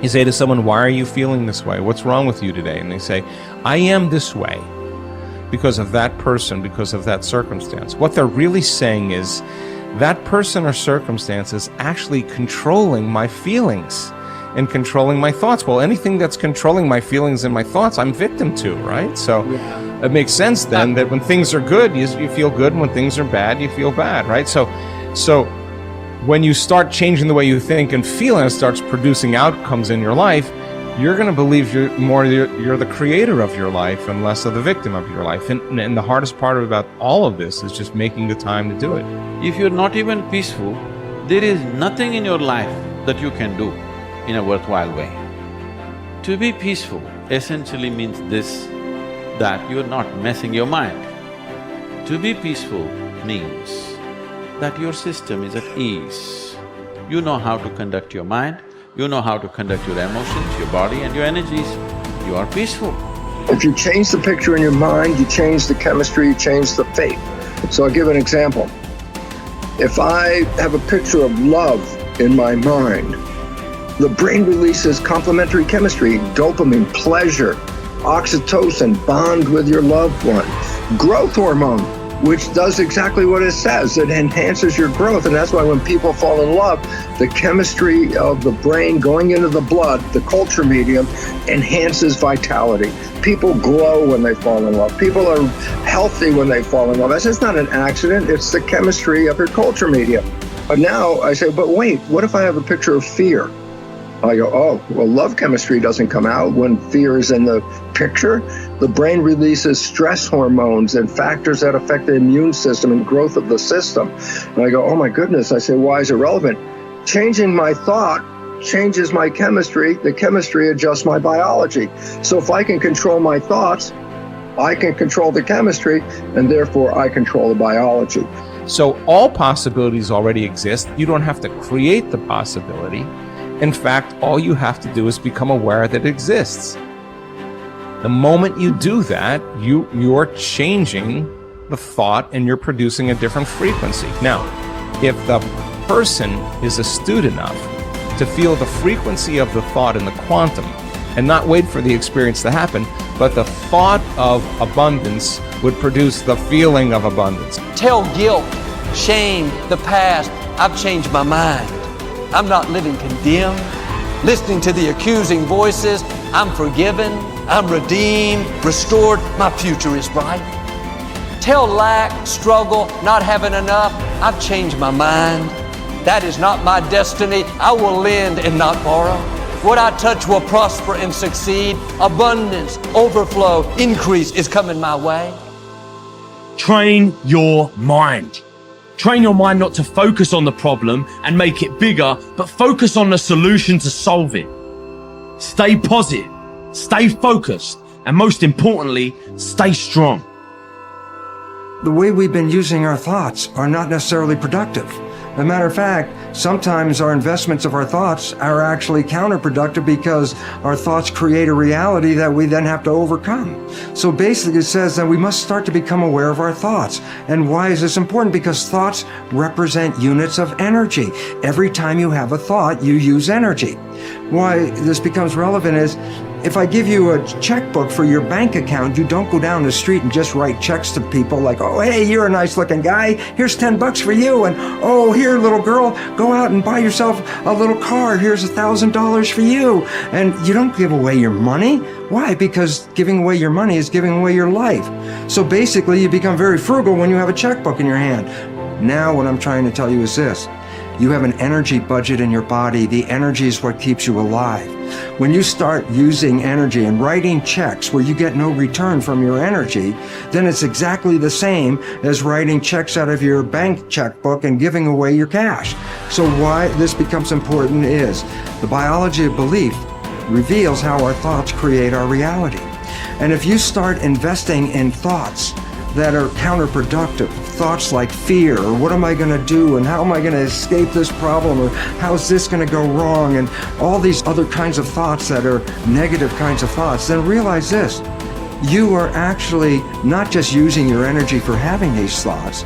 You say to someone, why are you feeling this way? What's wrong with you today? And they say, I am this way because of that person, because of that circumstance. What they're really saying is, that person or circumstance is actually controlling my feelings and controlling my thoughts. Well, anything that's controlling my feelings and my thoughts, I'm victim to, right? So it makes sense then that when things are good, you feel good, and when things are bad, you feel bad, right? So when you start changing the way you think and feel, and it starts producing outcomes in your life, you're going to believe you're the creator of your life and less of the victim of your life. And the hardest part about all of this is just making the time to do it. If you're not even peaceful, there is nothing in your life that you can do in a worthwhile way. To be peaceful essentially means this, that you're not messing your mind. To be peaceful means that your system is at ease. You know how to conduct your mind, you know how to conduct your emotions, your body and your energies. You are peaceful. If you change the picture in your mind, you change the chemistry, you change the fate. So I'll give an example. If I have a picture of love in my mind, the brain releases complementary chemistry, dopamine, pleasure, oxytocin, bond with your loved one, growth hormone, which does exactly what it says. It enhances your growth, and that's why when people fall in love, the chemistry of the brain going into the blood, the culture medium, enhances vitality. People glow when they fall in love. People are healthy when they fall in love. That's just not an accident, it's the chemistry of your culture medium. But now I say, but wait, what if I have a picture of fear? I go, oh, well, love chemistry doesn't come out when fear is in the picture. The brain releases stress hormones and factors that affect the immune system and growth of the system. And I go, oh my goodness. I say, why is it relevant? Changing my thought changes my chemistry. The chemistry adjusts my biology. So if I can control my thoughts, I can control the chemistry, and therefore I control the biology. So all possibilities already exist. You don't have to create the possibility. In fact, all you have to do is become aware that it exists. The moment you do that, you're changing the thought and you're producing a different frequency. Now, if the person is astute enough to feel the frequency of the thought in the quantum and not wait for the experience to happen, but the thought of abundance would produce the feeling of abundance. Tell guilt, shame, the past, I've changed my mind. I'm not living condemned. Listening to the accusing voices, I'm forgiven, I'm redeemed, restored, my future is bright. Tell lack, struggle, not having enough, I've changed my mind. That is not my destiny. I will lend and not borrow. What I touch will prosper and succeed. Abundance, overflow, increase is coming my way. Train your mind. Train your mind not to focus on the problem and make it bigger, but focus on the solution to solve it. Stay positive, stay focused, and most importantly, stay strong. The way we've been using our thoughts are not necessarily productive. As a matter of fact, sometimes our investments of our thoughts are actually counterproductive because our thoughts create a reality that we then have to overcome. So basically it says that we must start to become aware of our thoughts. And why is this important? Because thoughts represent units of energy. Every time you have a thought, you use energy. Why this becomes relevant is, if I give you a checkbook for your bank account, you don't go down the street and just write checks to people like, oh, hey, you're a nice looking guy. Here's $10 for you. And oh, here, little girl, go out and buy yourself a little car. Here's $1,000 for you. And you don't give away your money. Why? Because giving away your money is giving away your life. So basically, you become very frugal when you have a checkbook in your hand. Now, what I'm trying to tell you is this. You have an energy budget in your body. The energy is what keeps you alive. When you start using energy and writing checks where you get no return from your energy, then it's exactly the same as writing checks out of your bank checkbook and giving away your cash. So why this becomes important is the biology of belief reveals how our thoughts create our reality. And if you start investing in thoughts that are counterproductive, thoughts like fear, or what am I going to do, and how am I going to escape this problem, or how's this going to go wrong, and all these other kinds of thoughts that are negative kinds of thoughts, then realize this. You are actually not just using your energy for having these thoughts,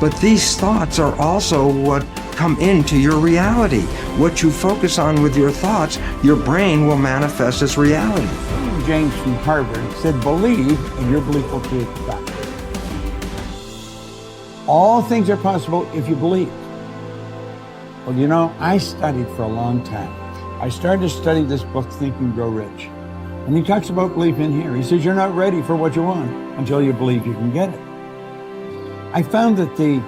But these thoughts are also what come into your reality. What you focus on with your thoughts, your brain will manifest as reality. James from Harvard said, believe and your belief will create the fact. All things are possible if you believe. Well, you know, I studied for a long time. I started to study this book, Think and Grow Rich. And he talks about belief in here. He says, you're not ready for what you want until you believe you can get it. I found that the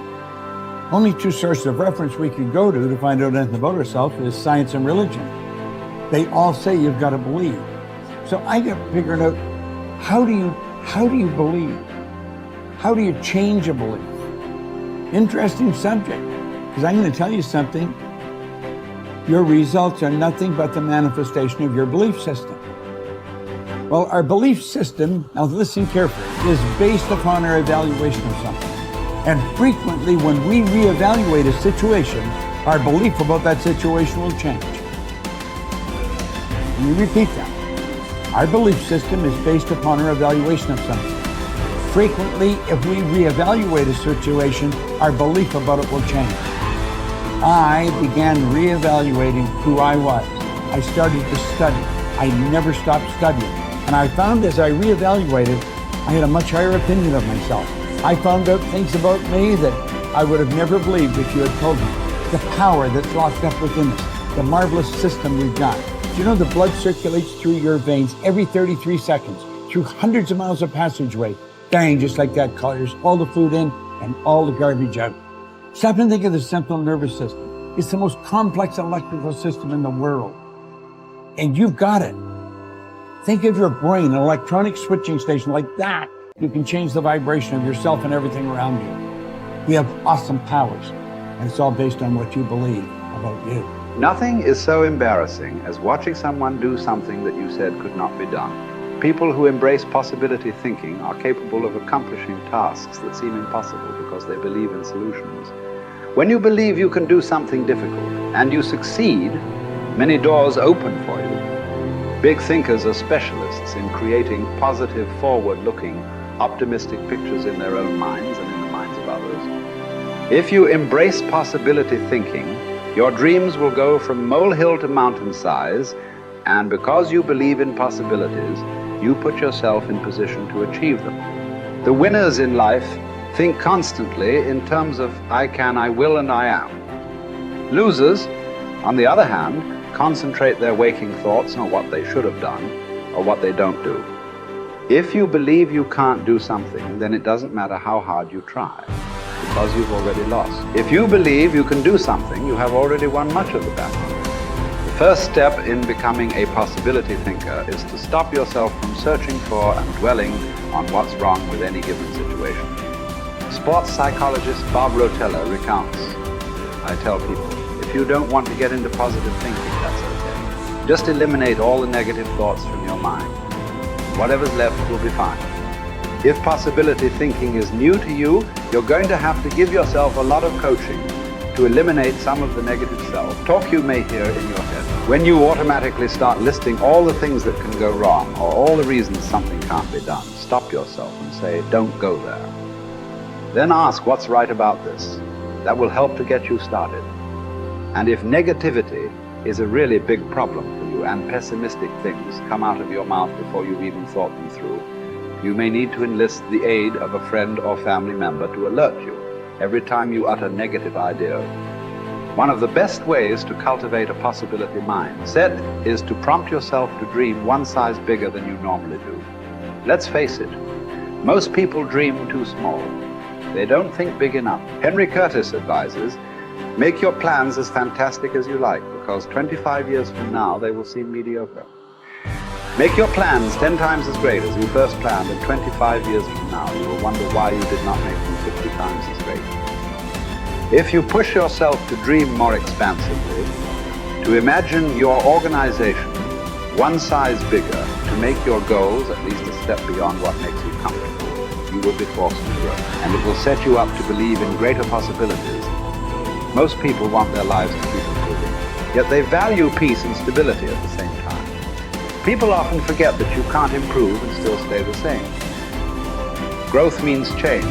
only two sources of reference we could go to find out anything about ourselves is science and religion. They all say you've got to believe. So I got figured out, how do you believe? How do you change a belief? Interesting subject, because I'm going to tell you something. Your results are nothing but the manifestation of your belief system. Well, our belief system, now listen carefully, is based upon our evaluation of something. And frequently when we reevaluate a situation, our belief about that situation will change. Let me repeat that. Our belief system is based upon our evaluation of something. Frequently, if we reevaluate a situation, our belief about it will change. I began reevaluating who I was. I started to study. I never stopped studying. And I found as I reevaluated, I had a much higher opinion of myself. I found out things about me that I would have never believed if you had told me. The power that's locked up within us, the marvelous system we've got. Do you know the blood circulates through your veins every 33 seconds, through hundreds of miles of passageway? Bang, just like that, clears all the food in and all the garbage out. Stop and think of the central nervous system. It's the most complex electrical system in the world. And you've got it. Think of your brain, an electronic switching station like that. You can change the vibration of yourself and everything around you. You have awesome powers, and it's all based on what you believe about you. Nothing is so embarrassing as watching someone do something that you said could not be done. People who embrace possibility thinking are capable of accomplishing tasks that seem impossible because they believe in solutions. When you believe you can do something difficult and you succeed, many doors open for you. Big thinkers are specialists in creating positive, forward-looking, optimistic pictures in their own minds and in the minds of others. If you embrace possibility thinking, your dreams will go from molehill to mountain size, and because you believe in possibilities, you put yourself in position to achieve them. The winners in life think constantly in terms of I can, I will, and I am. Losers, on the other hand, concentrate their waking thoughts on what they should have done or what they don't do. If you believe you can't do something, then it doesn't matter how hard you try, because you've already lost. If you believe you can do something, you have already won much of the battle. The first step in becoming a possibility thinker is to stop yourself from searching for and dwelling on what's wrong with any given situation. Sports psychologist Bob Rotella recounts, I tell people, if you don't want to get into positive thinking, that's okay. Just eliminate all the negative thoughts from your mind. Whatever's left will be fine. If possibility thinking is new to you, you're going to have to give yourself a lot of coaching to eliminate some of the negative self-talk you may hear in your head. When you automatically start listing all the things that can go wrong or all the reasons something can't be done, stop yourself and say, don't go there. Then ask what's right about this. That will help to get you started. And if negativity is a really big problem for you and pessimistic things come out of your mouth before you've even thought them through, you may need to enlist the aid of a friend or family member to alert you every time you utter negative ideas. One of the best ways to cultivate a possibility mindset is to prompt yourself to dream one size bigger than you normally do. Let's face it, most people dream too small. They don't think big enough. Henry Curtis advises, make your plans as fantastic as you like, because 25 years from now they will seem mediocre. Make your plans 10 times as great as you first planned, and 25 years from now you will wonder why you did not make them 50 times as great. If you push yourself to dream more expansively, to imagine your organization one size bigger, to make your goals at least a step beyond what makes you comfortable, you will be forced to grow, and it will set you up to believe in greater possibilities. Most people want their lives to keep improving, yet they value peace and stability at the same time. People often forget that you can't improve and still stay the same. Growth means change.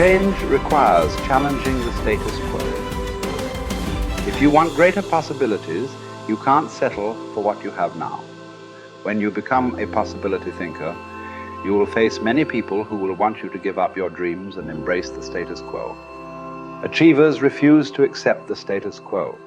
Change requires challenging the status quo. If you want greater possibilities, you can't settle for what you have now. When you become a possibility thinker, you will face many people who will want you to give up your dreams and embrace the status quo. Achievers refuse to accept the status quo.